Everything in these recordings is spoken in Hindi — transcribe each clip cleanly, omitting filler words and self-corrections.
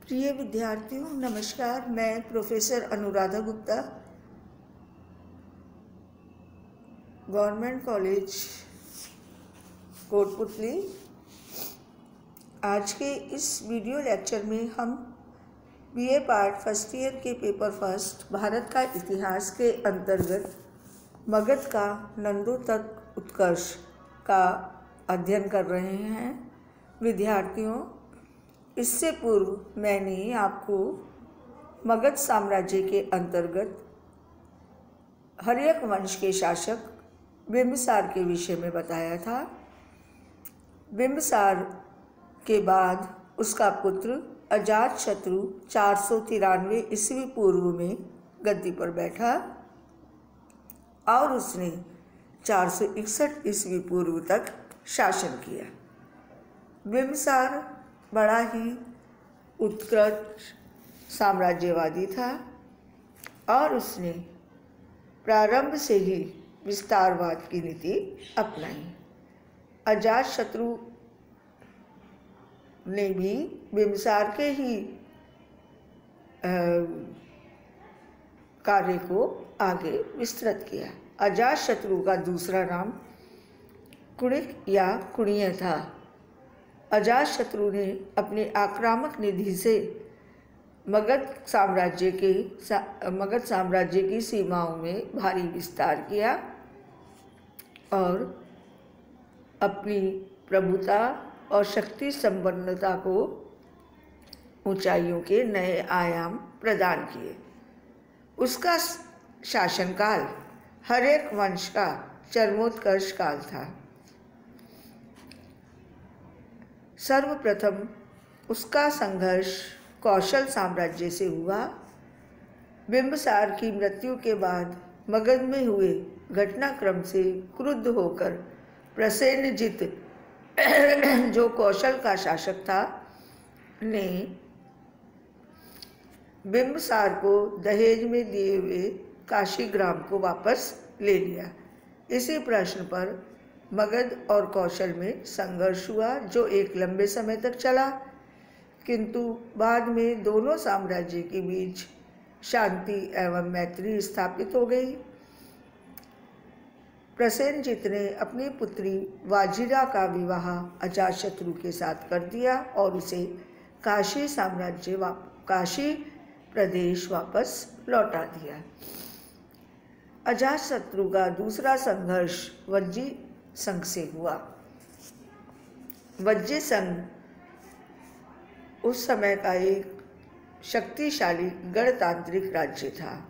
प्रिय विद्यार्थियों नमस्कार। मैं professor Anuradha Gupta, government college Kotputli. आज के इस वीडियो लेक्चर में हम बीए पार्ट फर्स्ट ईयर के पेपर फर्स्ट भारत का इतिहास के अंतर्गत मगध का नंदों तक उत्कर्ष का अध्ययन कर रहे हैं। विद्यार्थियों, इससे पूर्व मैंने आपको मगध साम्राज्य के अंतर्गत हर्यक वंश के शासक बिंबिसार के विषय में बताया था। बिंबिसार के बाद उसका पुत्र अजातशत्रु 493 ईस्वी पूर्व में गद्दी पर बैठा और उसने 461 ईस्वी पूर्व तक शासन किया। बिंबिसार बड़ा ही उत्कृष्ट साम्राज्यवादी था और उसने प्रारंभ से ही विस्तारवाद की नीति अपनाई। अजातशत्रु ने भी बिंबिसार के ही कार्य को आगे विस्तृत किया। अजातशत्रु का दूसरा नाम कुणिक या कुणिय था। अजातशत्रु ने अपनी आक्रामक निधि से मगध साम्राज्य की सीमाओं में भारी विस्तार किया और अपनी प्रभुता और शक्ति संपन्नता को ऊंचाइयों के नए आयाम प्रदान किए। उसका शासनकाल हर्यक वंश का चरमोत्कर्ष काल था। सर्वप्रथम उसका संघर्ष कौशल साम्राज्य से हुआ। बिंबिसार की मृत्यु के बाद मगध में हुए घटनाक्रम से क्रुद्ध होकर प्रसेनजित जो कौशल का शासक था ने बिंबिसार को दहेज में दिए हुए काशी ग्राम को वापस ले लिया। इसी प्रश्न पर मगध और कौशल में संघर्ष हुआ जो एक लंबे समय तक चला, किंतु बाद में दोनों साम्राज्य के बीच शांति एवं मैत्री स्थापित हो गई। प्रसेनजित ने अपनी पुत्री वाजिरा का विवाह अजातशत्रु के साथ कर दिया और उसे काशी प्रदेश वापस लौटा दिया। अजातशत्रु का दूसरा संघर्ष वज्जी संघ से हुआ। वज्जी संघ उस समय का एक शक्तिशाली गणतांत्रिक राज्य था।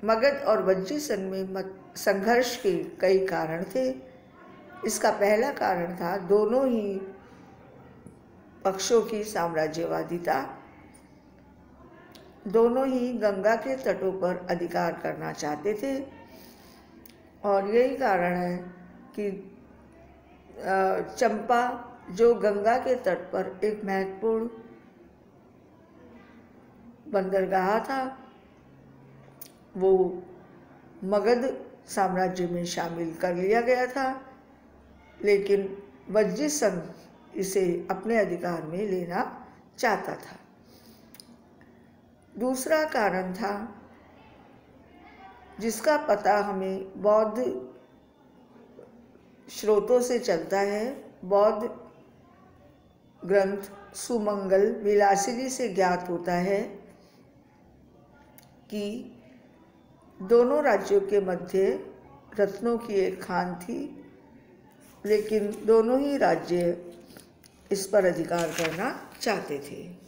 मगध और वज्जी संघ में संघर्ष के कई कारण थे। इसका पहला कारण था दोनों ही पक्षों की साम्राज्यवादिता। दोनों ही गंगा के तटों पर अधिकार करना चाहते थे और यही कारण है कि चंपा जो गंगा के तट पर एक महत्वपूर्ण बंदरगाह था, वो मगध साम्राज्य में शामिल कर लिया गया था, लेकिन वज्जी संघ इसे अपने अधिकार में लेना चाहता था। दूसरा कारण था जिसका पता हमें बौद्ध स्रोतों से चलता है। बौद्ध ग्रंथ सुमंगल विलासिनी से ज्ञात होता है कि दोनों राज्यों के मध्य रत्नों की एक खान थी, लेकिन दोनों ही राज्य इस पर अधिकार करना चाहते थे।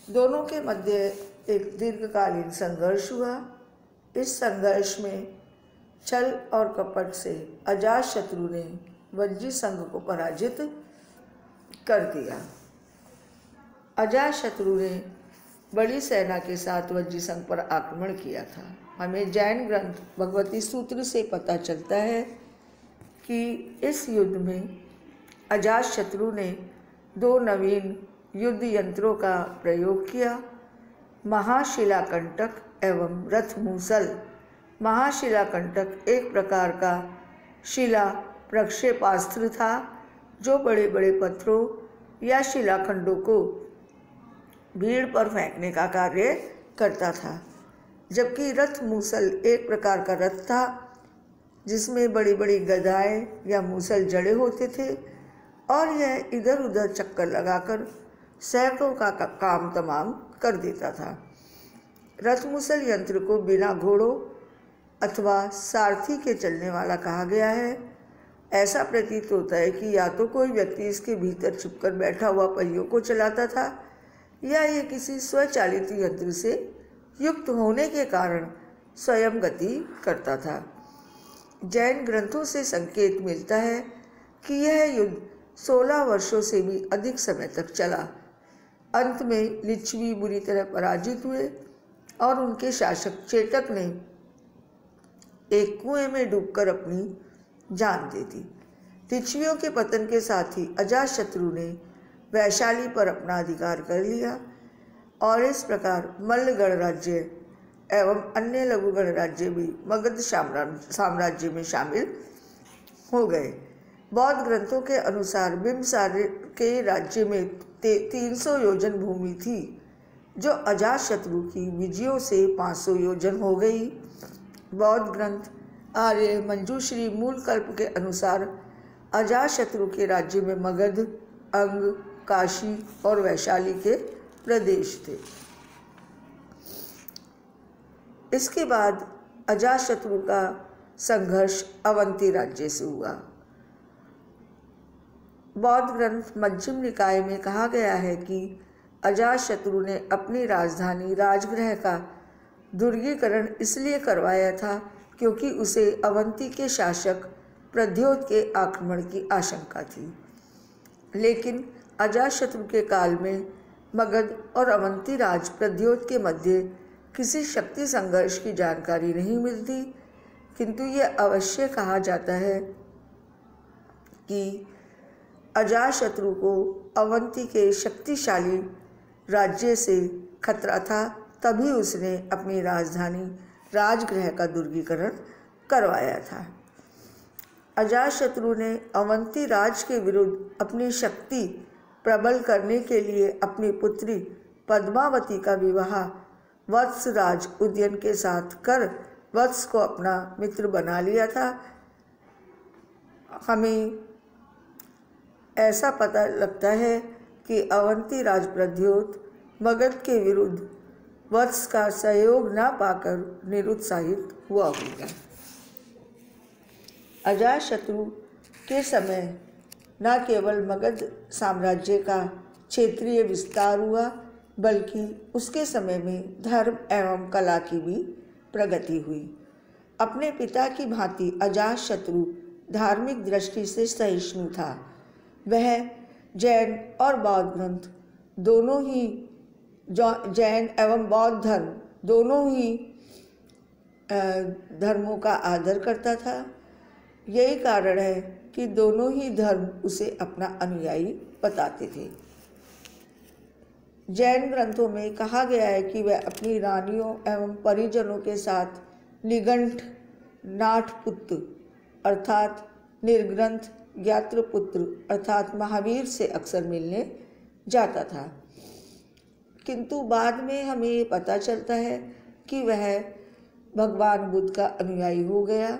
दोनों के मध्य एक दीर्घकालीन संघर्ष हुआ। इस संघर्ष में छल और कपट से अजातशत्रु ने वज्जी संघ को पराजित कर दिया। अजातशत्रु ने बड़ी सेना के साथ वज्जी संघ पर आक्रमण किया था। हमें जैन ग्रंथ भगवती सूत्र से पता चलता है कि इस युद्ध में अजातशत्रु ने 2 नवीन युद्ध यंत्रों का प्रयोग किया, महाशिलाकंटक एवं रथमूसल। महाशिलाकंटक एक प्रकार का शिला प्रक्षेपास्त्र था जो बड़े बड़े पत्थरों या शिलाखंडों को भीड़ पर फेंकने का कार्य करता था, जबकि रथ मूसल एक प्रकार का रथ था जिसमें बड़ी बड़ी गदाएं या मूसल जड़े होते थे और यह इधर उधर चक्कर लगाकर सैकड़ों का काम तमाम कर देता था। रथ मूसल यंत्र को बिना घोड़ों अथवा सारथी के चलने वाला कहा गया है। ऐसा प्रतीत होता है कि या तो कोई व्यक्ति इसके भीतर छिपकर बैठा हुआ पहियों को चलाता था या ये किसी स्वचालित यंत्र से युक्त होने के कारण स्वयं गति करता था। जैन ग्रंथों से संकेत मिलता है कि यह युद्ध 16 वर्षों से भी अधिक समय तक चला। अंत में लिच्छवी बुरी तरह पराजित हुए और उनके शासक चेतक ने एक कुएं में डूबकर अपनी जान दे दी। लिच्छवियों के पतन के साथ ही अजातशत्रु ने वैशाली पर अपना अधिकार कर लिया और इस प्रकार मल्ल गणराज्य एवं अन्य लघु गणराज्य भी मगध साम्राज्य में शामिल हो गए। बौद्ध ग्रंथों के अनुसार बिंबसार के राज्य में 300 योजन भूमि थी, जो अजातशत्रु की विजयों से 500 योजन हो गई। बौद्ध ग्रंथ आर्य मंजूश्री मूलकल्प के अनुसार अजातशत्रु के राज्य में मगध, अंग, काशी और वैशाली के प्रदेश थे। इसके बाद अजातशत्रु का संघर्ष अवंती राज्य से हुआ। बौद्ध ग्रंथ मध्यम निकाय में कहा गया है कि अजातशत्रु ने अपनी राजधानी राजगृह का दुर्गीकरण इसलिए करवाया था क्योंकि उसे अवंती के शासक प्रद्योत के आक्रमण की आशंका थी। लेकिन अजातशत्रु के काल में मगध और अवंती राज प्रद्योत के मध्य किसी शक्ति संघर्ष की जानकारी नहीं मिलती, किंतु यह अवश्य कहा जाता है कि अजातशत्रु को अवंती के शक्तिशाली राज्य से खतरा था, तभी उसने अपनी राजधानी राजगृह का दुर्गीकरण करवाया था। अजातशत्रु ने अवंती राज के विरुद्ध अपनी शक्ति प्रबल करने के लिए अपनी पुत्री पद्मावती का विवाह वत्स राज उदयन के साथ कर वत्स को अपना मित्र बना लिया था। हमें ऐसा पता लगता है कि अवंती राज प्रद्योत मगध के विरुद्ध वत्स का सहयोग न पाकर निरुत्साहित हुआ होगा। अजातशत्रु के समय न केवल मगध साम्राज्य का क्षेत्रीय विस्तार हुआ, बल्कि उसके समय में धर्म एवं कला की भी प्रगति हुई। अपने पिता की भांति अजातशत्रु धार्मिक दृष्टि से सहिष्णु था। वह जैन और बौद्ध ग्रंथ दोनों ही जैन एवं बौद्ध धर्म दोनों ही धर्मों का आदर करता था। यही कारण है कि दोनों ही धर्म उसे अपना अनुयायी बताते थे। जैन ग्रंथों में कहा गया है कि वह अपनी रानियों एवं परिजनों के साथ निगंठ नाटपुत्र अर्थात निर्ग्रंथ ज्ञात्रपुत्र अर्थात महावीर से अक्सर मिलने जाता था, किंतु बाद में हमें ये पता चलता है कि वह भगवान बुद्ध का अनुयायी हो गया।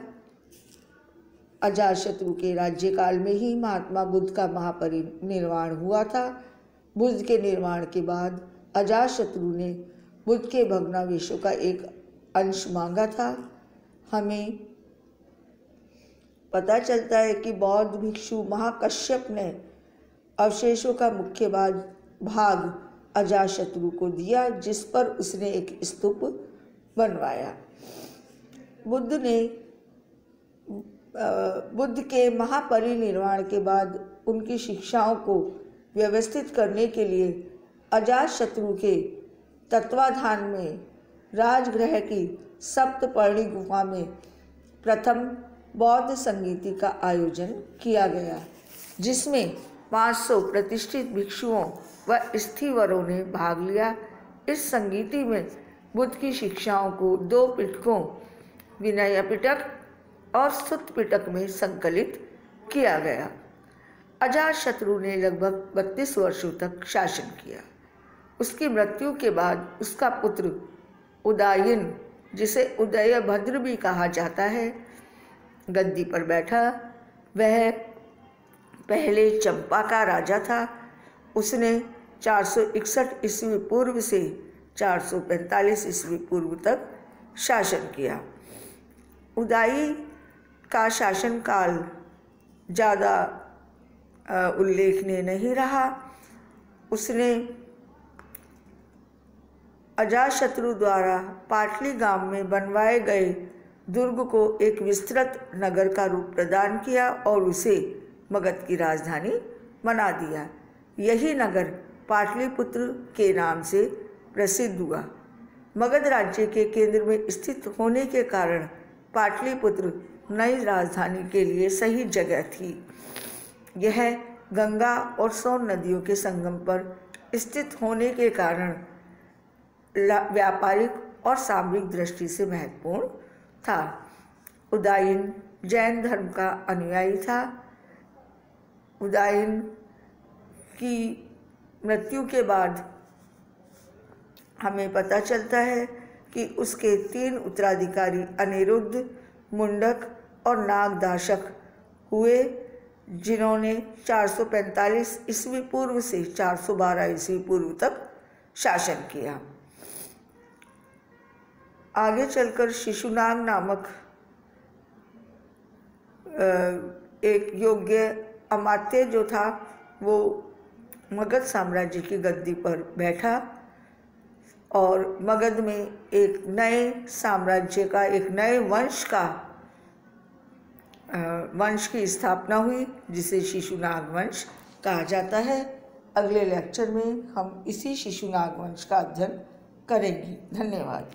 अजातशत्रु के राज्यकाल में ही महात्मा बुद्ध का महापरिनिर्वाण हुआ था। बुद्ध के निर्वाण के बाद अजातशत्रु ने बुद्ध के भग्नावशेषों का एक अंश मांगा था। हमें पता चलता है कि बौद्ध भिक्षु महाकश्यप ने अवशेषों का मुख्य भाग अजातशत्रु को दिया, जिस पर उसने एक स्तूप बनवाया। बुद्ध के महापरिनिर्वाण के बाद उनकी शिक्षाओं को व्यवस्थित करने के लिए अजातशत्रु के तत्वाधान में राजगृह की सप्तपर्णी गुफा में प्रथम बौद्ध संगीति का आयोजन किया गया, जिसमें 500 प्रतिष्ठित भिक्षुओं व स्थिवरों ने भाग लिया। इस संगीति में बुद्ध की शिक्षाओं को 2 पिटकों विनय पिटक और सुत्त पिटक में संकलित किया गया। अजातशत्रु ने लगभग 32 वर्षों तक शासन किया। उसकी मृत्यु के बाद उसका पुत्र उदयन, जिसे उदयभद्र भी कहा जाता है, गद्दी पर बैठा। वह पहले चंपा का राजा था। उसने 461 ईस्वी पूर्व से 445 ईस्वी पूर्व तक शासन किया। उदयी का शासनकाल ज़्यादा उल्लेखनीय नहीं रहा। उसने अजातशत्रु द्वारा पाटली गांव में बनवाए गए दुर्ग को एक विस्तृत नगर का रूप प्रदान किया और उसे मगध की राजधानी बना दिया। यही नगर पाटलिपुत्र के नाम से प्रसिद्ध हुआ। मगध राज्य के केंद्र में स्थित होने के कारण पाटलिपुत्र नई राजधानी के लिए सही जगह थी। यह गंगा और सोन नदियों के संगम पर स्थित होने के कारण व्यापारिक और सामरिक दृष्टि से महत्वपूर्ण था। उदयन जैन धर्म का अनुयायी था। उदयन की मृत्यु के बाद हमें पता चलता है कि उसके 3 उत्तराधिकारी अनिरुद्ध, मुंडक और नागदाशक हुए, जिन्होंने 445 ईस्वी पूर्व से 412 ईस्वी पूर्व तक शासन किया। आगे चलकर शिशुनाग नामक एक योग्य अमात्य जो था, वो मगध साम्राज्य की गद्दी पर बैठा और मगध में एक नए साम्राज्य का, एक नए वंश की स्थापना हुई, जिसे शिशुनाग वंश कहा जाता है। अगले लेक्चर में हम इसी शिशुनाग वंश का अध्ययन करेंगे। धन्यवाद।